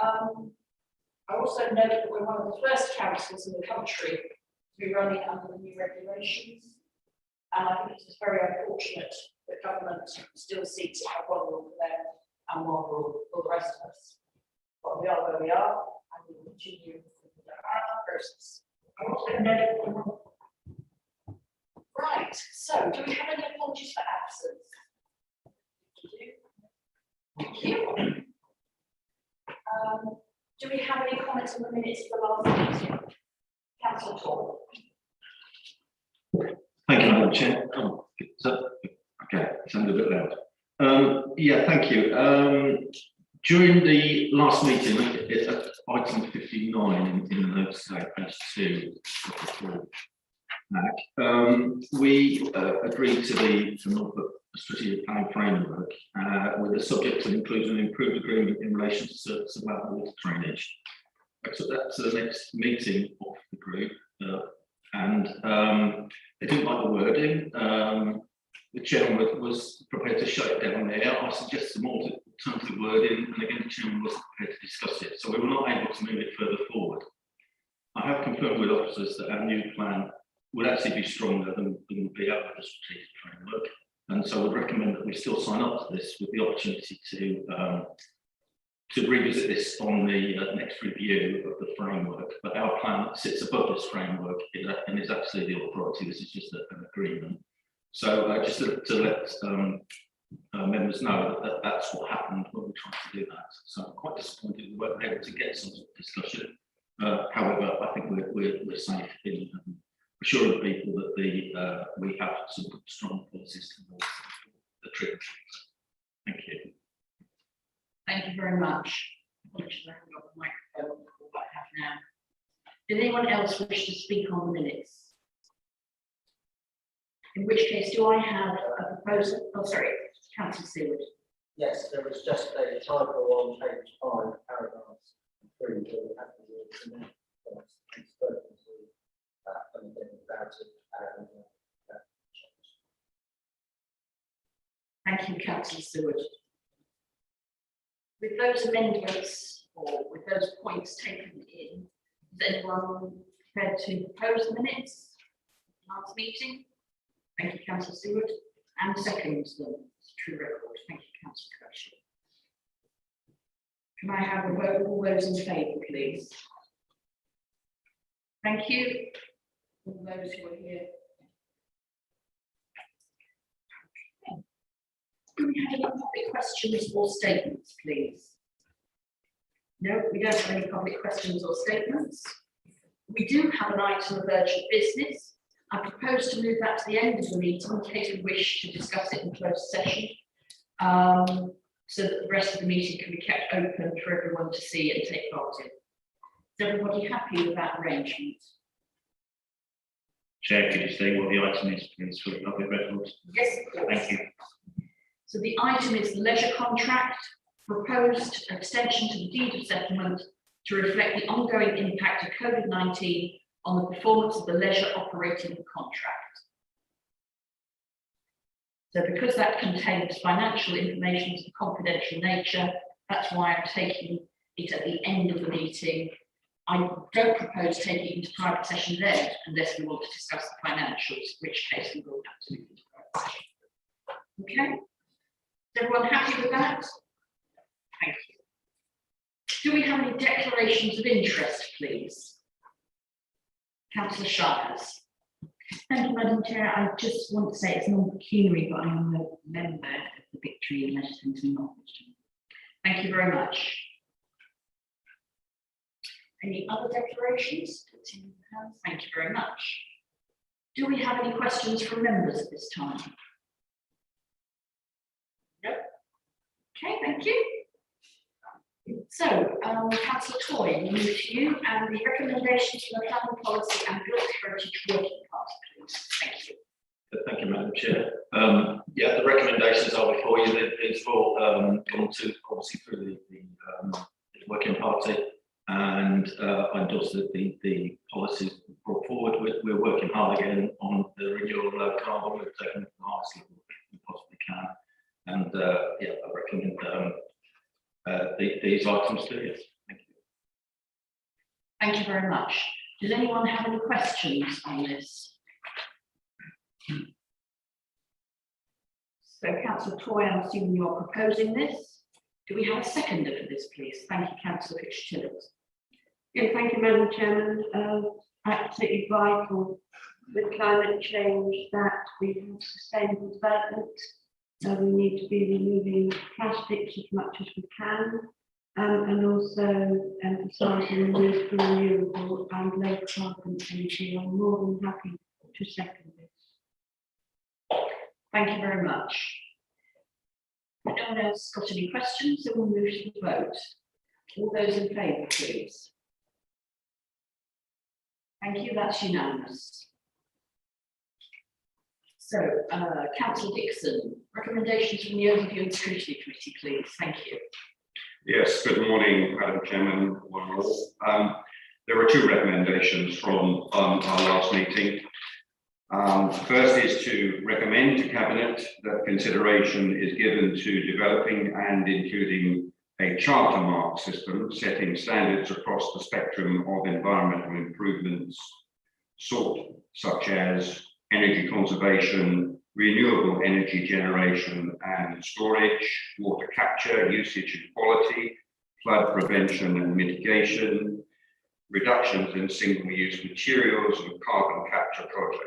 I also note that we're one of the first councils in the country to be running under the new regulations. And I think it's very unfortunate that government still seeks to have one rule for them and one rule for the rest of us. But we are where we are, and we will continue with our process. I also note. Right, so do we have any apologies for absence? Thank you. Do we have any comments on the minutes of the last meeting? Councillor Tall. Thank you, Madam Chair. Oh, okay, sounded a bit loud. Yeah, thank you. During the last meeting, item 59 in the notes, page 2, we agreed to the Norfolk Strategic Planning Framework with the subject to include an improved agreement in relation to service about water drainage. I took that to the next meeting of the group, and they didn't like the wording. The chairman was prepared to shut it down there. I suggested more alternative wording, and again, the chairman wasn't prepared to discuss it. So we were not able to move it further forward. I have confirmed with officers that our new plan would actually be stronger than would be out of the strategic framework. And so I would recommend that we still sign up to this with the opportunity to revisit this on the next review of the framework. But our plan sits above this framework and is actually the authority. This is just an agreement. So just to let members know that that's what happened when we tried to do that. So I'm quite disappointed we weren't able to get some sort of discussion. However, I think we're safe in assuring people that we have some strong policies towards the treatment. Thank you. Thank you very much. Apologies, I haven't got the microphone what I have now. Did anyone else wish to speak on the minutes? In which case, do I have a proposal? Oh, sorry, Councillor Seward. Yes, there was just a typo on page 5, paragraphs 3 to anything about it. Thank you, Councillor Seward. With those amendments or with those points taken in, is anyone prepared to propose the minutes last meeting? Thank you, Councillor Seward. And seconds them. It's a true record. Thank you, Councillor Crutchley. Can I have a vote of all those in favour, please? Thank you. All those who are here. Okay. Do we have any public questions or statements, please? No, we don't have any public questions or statements. We do have an item of urgent business. I propose to move that to the end of the meeting in case we wish to discuss it in closed session, so that the rest of the meeting can be kept open for everyone to see and take part in. Is everybody happy with that arrangement? Chair, could you say what the item is, please, for the public record? Yes, of course. Thank you. So the item is the leisure contract, proposed extension to the deed of settlement to reflect the ongoing impact of COVID-19 on the performance of the leisure operating contract. So because that contains financial information of a confidential nature, that's why I'm taking it at the end of the meeting. I don't propose taking it into private session then, unless we want to discuss the financials, in which case we will have to move into private session. Okay? Is everyone happy with that? Thank you. Do we have any declarations of interest, please? Councillor Shires. Thank you, Madam Chair. I just want to say it's non-pecuniary, but I am a member of the Victory and Leisure Centre in Norwich. Thank you very much. Any other declarations? Thank you very much. Do we have any questions from members at this time? No. Okay, thank you. So, Councillor Toy, we move to you and the recommendations from the Planning Policy and Built Heritage Working Party, please. Thank you. Thank you, Madam Chair. Yeah, the recommendations are before you. It's all gone to obviously through the working party, and I endorse the policies brought forward. We're working hard again on the renewal of carbon. We've taken the highest level we possibly can, and yeah, I recommend these items to you. Thank you very much. Does anyone have any questions on this? So Councillor Toy, I'm assuming you're proposing this. Do we have a seconder for this, please? Thank you, Councillor Fitzgerald. Yeah, thank you, Madam Chairman. Absolutely vital with climate change that we have sustainable development. So we need to be removing plastics as much as we can, and also emphasising the need for renewable and low carbon energy. I'm more than happy to second this. Thank you very much. No one else got any questions, so we'll move to the vote. All those in favour, please. Thank you, that's unanimous. So, Councillor Dixon, recommendations from the Overview and Scrutiny Committee, please. Thank you. Yes, good morning, Madam Chairman. One and all. There are two recommendations from our last meeting. First is to recommend to Cabinet that consideration is given to developing and including a charter mark system setting standards across the spectrum of environmental improvements sought, such as energy conservation, renewable energy generation and storage, water capture, usage and quality, flood prevention and mitigation, reductions in single-use materials and carbon capture projects.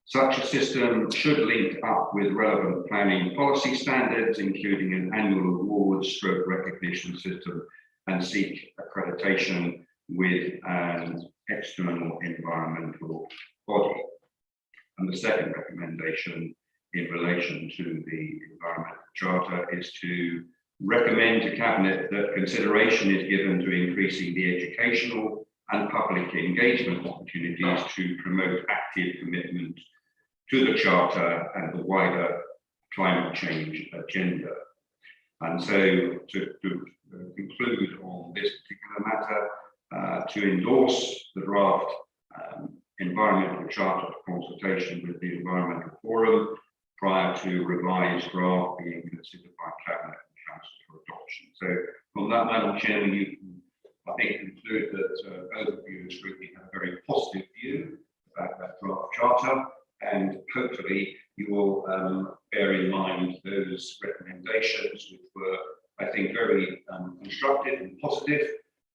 Such a system should link up with relevant planning policy standards, including an annual awards stroke recognition system, and seek accreditation with an external environmental body. And the second recommendation in relation to the Environmental Charter is to recommend to Cabinet that consideration is given to increasing the educational and public engagement opportunities to promote active commitment to the Charter and the wider climate change agenda. And so to conclude on this particular matter, to endorse the draft Environmental Charter for consultation with the Environmental Forum prior to revised draft being considered by Cabinet and Council for adoption. So on that, Madam Chairman, you can, I think, conclude that Overview and Scrutiny have a very positive view about that draft charter, and hopefully you will bear in mind those recommendations, which were, I think, very constructive and positive,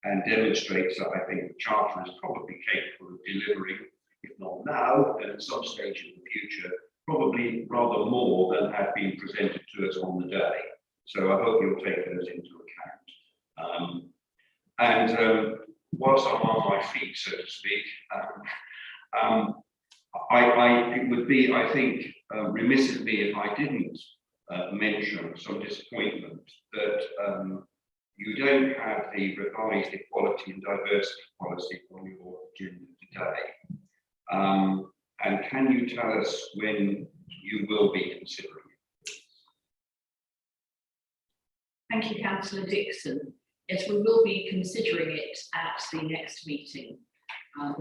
and demonstrates that I think the Charter is probably capable of delivering, if not now, then at some stage in the future, probably rather more than had been presented to us on the day. So I hope you'll take those into account. Whilst I'm on my feet, so to speak, it would be, I think, remiss of me if I didn't mention some disappointment that you don't have the revised equality and diversity policy on your agenda today. And can you tell us when you will be considering it? Thank you, Councillor Dixon. Yes, we will be considering it at the next meeting.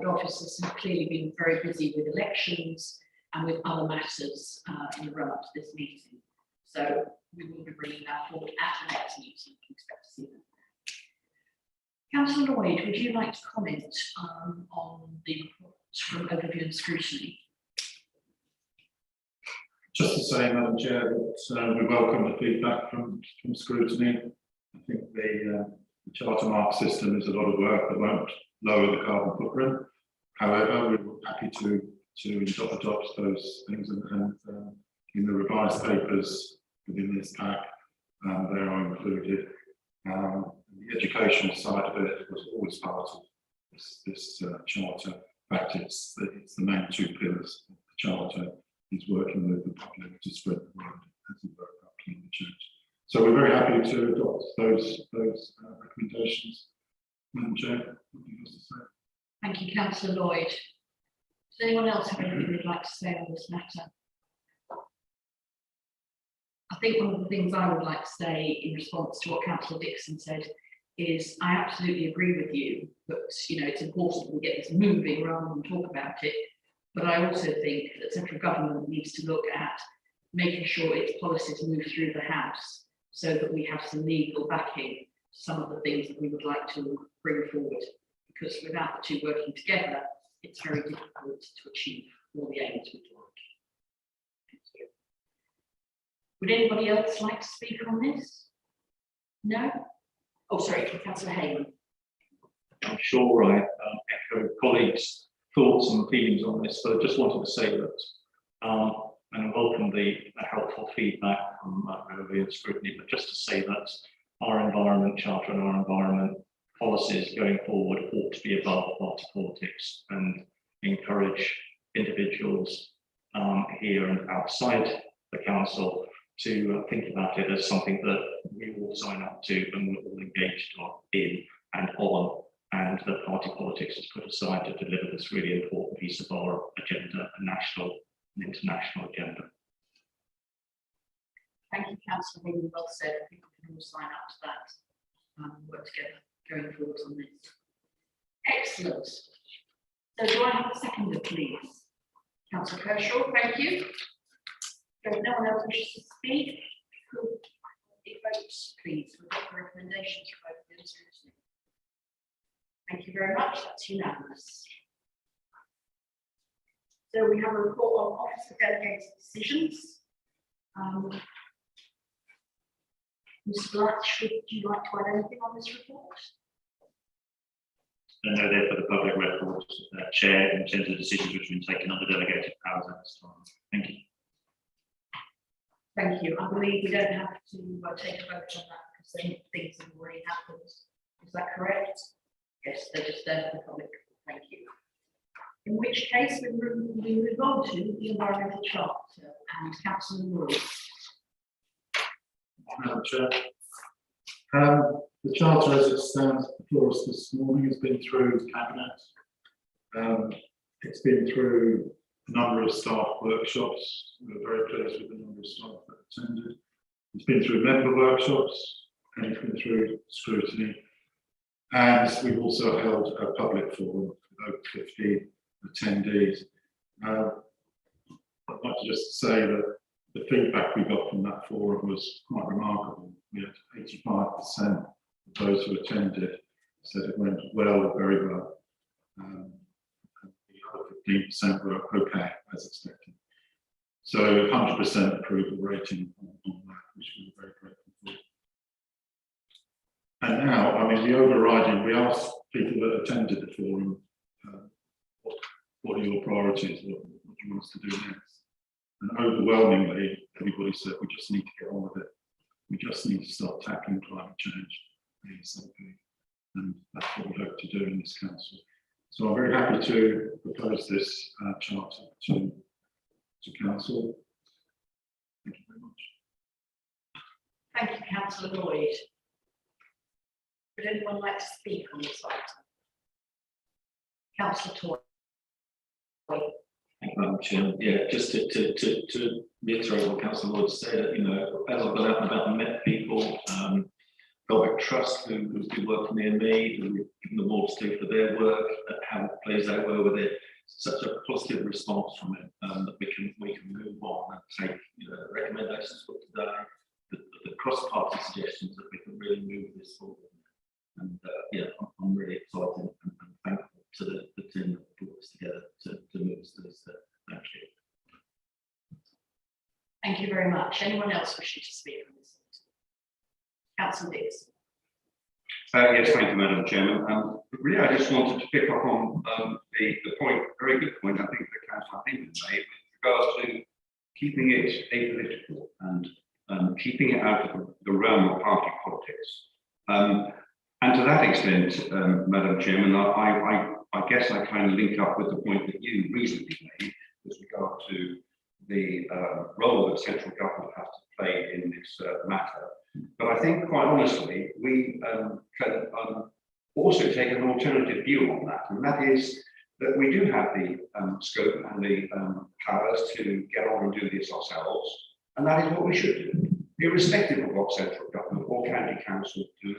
The officers have clearly been very busy with elections and with other matters in the run-up to this meeting. So we will be bringing that forward at the next meeting. You can expect to see that. Councillor Lloyd, would you like to comment on the reports from Overview and Scrutiny? Just to say, Madam Chair, that we welcome the feedback from Scrutiny. I think the charter mark system is a lot of work that won't lower the carbon footprint. However, we're happy to adopt those things, and in the revised papers within this pack, they are included. The educational side of it was always part of this charter. In fact, it's the main two pillars of the charter. Is working with the public to spread the word as we work about climate change. So we're very happy to adopt those recommendations. Madam Chair, anything else to say? Thank you, Councillor Lloyd. Does anyone else have anything they'd like to say on this matter? I think one of the things I would like to say in response to what Councillor Dixon said is I absolutely agree with you, but it's important we get this moving rather than talk about it. But I also think that central government needs to look at making sure its policies move through the House so that we have some legal backing to some of the things that we would like to bring forward. because without the two working together, it's very difficult to achieve all the aims we'd like. Thank you. Would anybody else like to speak on this? No? Oh, sorry, Councillor Hayman. I'm sure I echo colleagues' thoughts and feelings on this, but I just wanted to say that, and I welcome the helpful feedback from Review and Scrutiny, but just to say that our environment charter and our environment policies going forward ought to be above party politics and encourage individuals here and outside the council to think about it as something that we all sign up to and we're all engaged in and on, and that party politics is put aside to deliver this really important piece of our agenda, a national and international agenda. Thank you, Councillor Hayman, well said. I think we can all sign up to that and work together going forward on this. Excellent. So do I have a seconder, please? Councillor Kershaw, thank you. If no one else wishes to speak, could the votes, please, with the recommendations for both of those. Thank you very much. That's unanimous. So we have a report on Office of Delegated Decisions. Mr. Blatch, would you like to add anything on this report? I know there for the public record, Chair, in terms of the decisions which have been taken under delegated powers at this time. Thank you. Thank you. I believe we don't have to take a vote on that because things have already happened. Is that correct? Yes, they're just there for the public. Thank you. In which case, we move on to the environmental charter and Councillor Lloyd. Madam Chair. The charter as it stands before us this morning has been through Cabinet. It's been through a number of staff workshops. We're very pleased with the number of staff that attended. It's been through member workshops and it's been through scrutiny. And we've also held a public forum with over 50 attendees. I'd like to just say that the feedback we got from that forum was quite remarkable. We had 85% of those who attended said it went well, very well. And the other 15% were okay, as expected. So 100% approval rating on that, which we were very grateful for. And now, I mean, the overriding, we asked people that attended the forum, what are your priorities? What do you want us to do next? And overwhelmingly, everybody said, we just need to get on with it. We just need to start tackling climate change ASAP. And that's what we hope to do in this council. So I'm very happy to propose this charter to council. Thank you very much. Thank you, Councillor Lloyd. Would anyone like to speak on this item? Councillor Toy. Thank you, Madam Chair. Yeah, just to reiterate what Councillor Lloyd said, you know, as I've gone out and about and met people, Velvet Trust, who've been working near me, who we've given them more to do for their work, how it plays out well with it, such a positive response from it, that we can move on and take recommendations for today, the cross-party suggestions that we can really move this forward. And yeah, I'm really excited and thankful to the team that put this together to move us to this step. Thank you. Thank you very much. Anyone else wishing to speak on this? Councillor Dix. Yes, thank you, Madam Chairman. Really, I just wanted to pick up on the point, very good point, I think that Councillor Hayman made with regards to keeping it apolitical and keeping it out of the realm of party politics. And to that extent, Madam Chairman, I guess I kind of link up with the point that you recently made with regard to the role that central government has to play in this matter. But I think, quite honestly, we can also take an alternative view on that, and that is that we do have the scope and the powers to get on and do this ourselves, and that is what we should do, irrespective of what central government or county council do.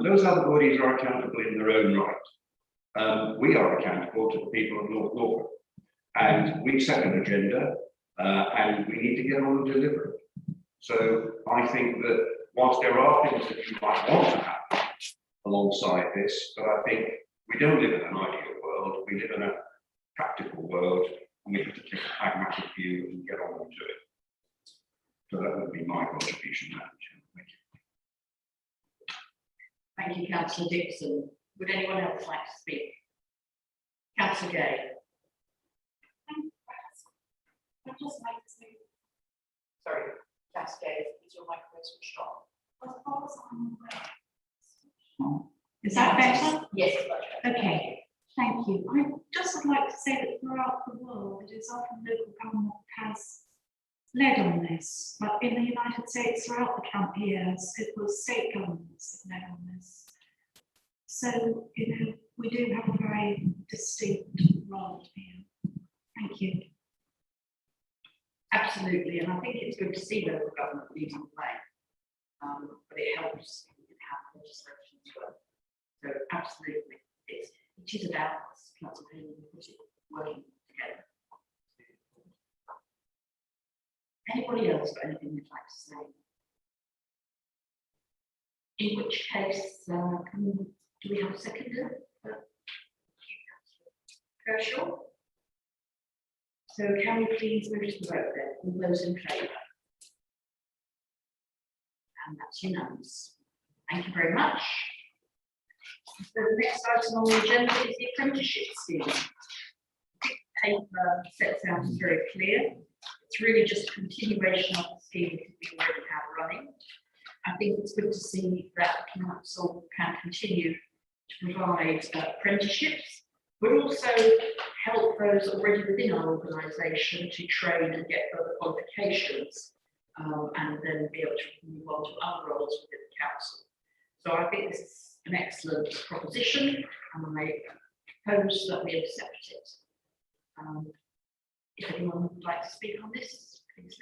Those other bodies are accountable in their own right. We are accountable to the people of North Norfolk, and we've set an agenda, and we need to get on and deliver it. So I think that whilst there are things that you might want to happen alongside this, but I think We don't live in an ideal world, we live in a practical world, and we have to take a pragmatic view and get on and do it. So that would be my contribution, Madam Chair. Thank you. Thank you, councillor Dixon. Would anyone else like to speak? Councillor Gay. I'd just like to say, Sorry, councillor Gay, is your microphone switched on? as far as I'm aware, Is that better? Yes, much better. Okay, thank you. I just would like to say that throughout the world, it is often local government has led on this, but in the United States, throughout the Trump years, it was state governments that led on this. So, we do have a very distinct role here. Thank you. Absolutely, and I think it's good to see local government leading the way. But it helps if you have legislation as well. So absolutely, it is about us, council working together. Anybody else got anything they'd like to say? In which case, do we have a seconder? Kershaw? So can we please move to the vote then? All those in favour? And that's unanimous. Thank you very much. So the next item on the agenda is the apprenticeship scheme. The paper sets out is very clear. It's really just a continuation of the scheme that we already have running. I think it's good to see that the council can continue to provide apprenticeships, but also help those already within our organisation to train and get further qualifications, and then be able to move on to other roles within the council. So I think this is an excellent proposition, and I propose that we accept it. If anyone would like to speak on this, please.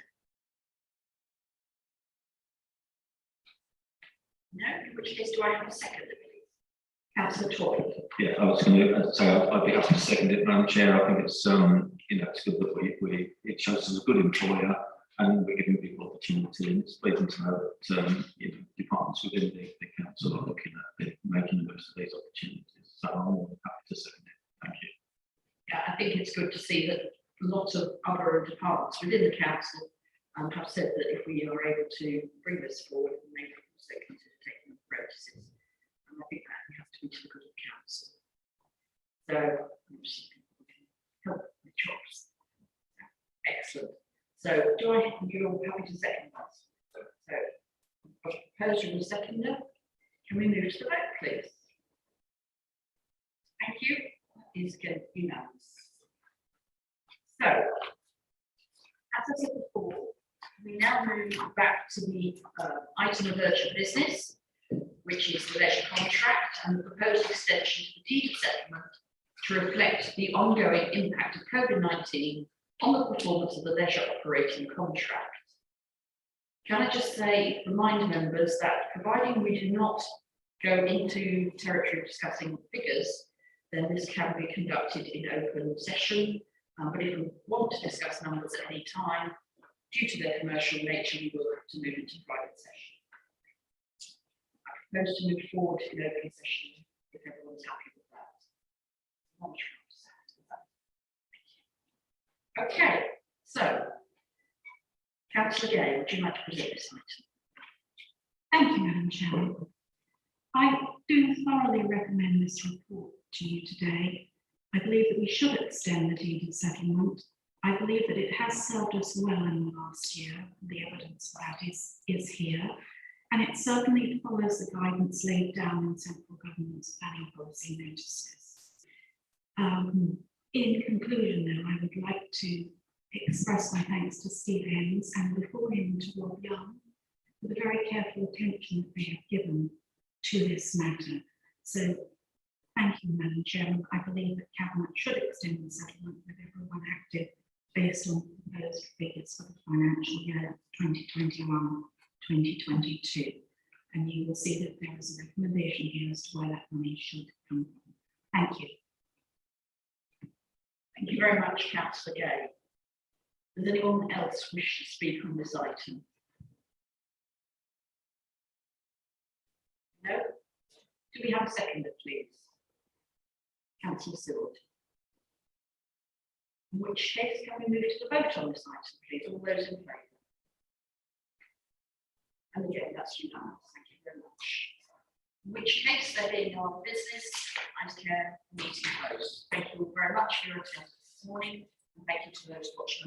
No, in which case do I have a second, please? Councillor Toy. Yeah, I was going to say I'd be happy to second it, Madam Chair. I think it's it's good that it shows us as a good employer, and we're giving people opportunity, and it's pleasing to know that departments within the council are looking at making the most of these opportunities. So I'm more than happy to second it. Thank you. Yeah, I think it's good to see that lots of other departments within the council have said that if we are able to bring this forward, they can also consider taking apprentices. And I think that has to be to the good of the council. So, help the jobs. Excellent. So, you're all happy to second that? So, I've proposed you a seconder. Can we move to the vote, please? Thank you. That is again unanimous. So, as I said before, we now move back to the item of urgent business, which is the leisure contract and the proposed extension to the deed of settlement to reflect the ongoing impact of COVID-19 on the performance of the leisure operating contract. Can I just remind members that providing we do not go into territory of discussing figures, then this can be conducted in open session. But if we want to discuss numbers at any time, due to their commercial nature, we will have to move into private session. I propose to move forward in open session if everyone's happy with that. Okay, so Councillor Gay, would you like to present this item? Thank you, Madam Chairman. I do thoroughly recommend this report to you today. I believe that we should extend the deed of settlement. I believe that it has served us well in the last year. The evidence for that is here. And it certainly follows the guidance laid down in central government's planning policy notices. In conclusion, though, I would like to express my thanks to Steve Haynes and before him to Rob Young for the very careful attention that they have given to this matter. So thank you, Madam Chairman. I believe that Cabinet should extend the settlement with everyone active based on proposed figures for the financial year 2021-2022. And you will see that there is a recommendation here as to where that money should come from. Thank you. Thank you very much, Councillor Gay. Does anyone else wish to speak on this item? No? Do we have a seconder, please? Councillor Seward. In which case, can we move to the vote on this item, please? All those in favour? And again, that's unanimous. Thank you very much. In which case, there being no other business, I declare the meeting closed. Thank you all very much for your attendance this morning, and thank you to those watching.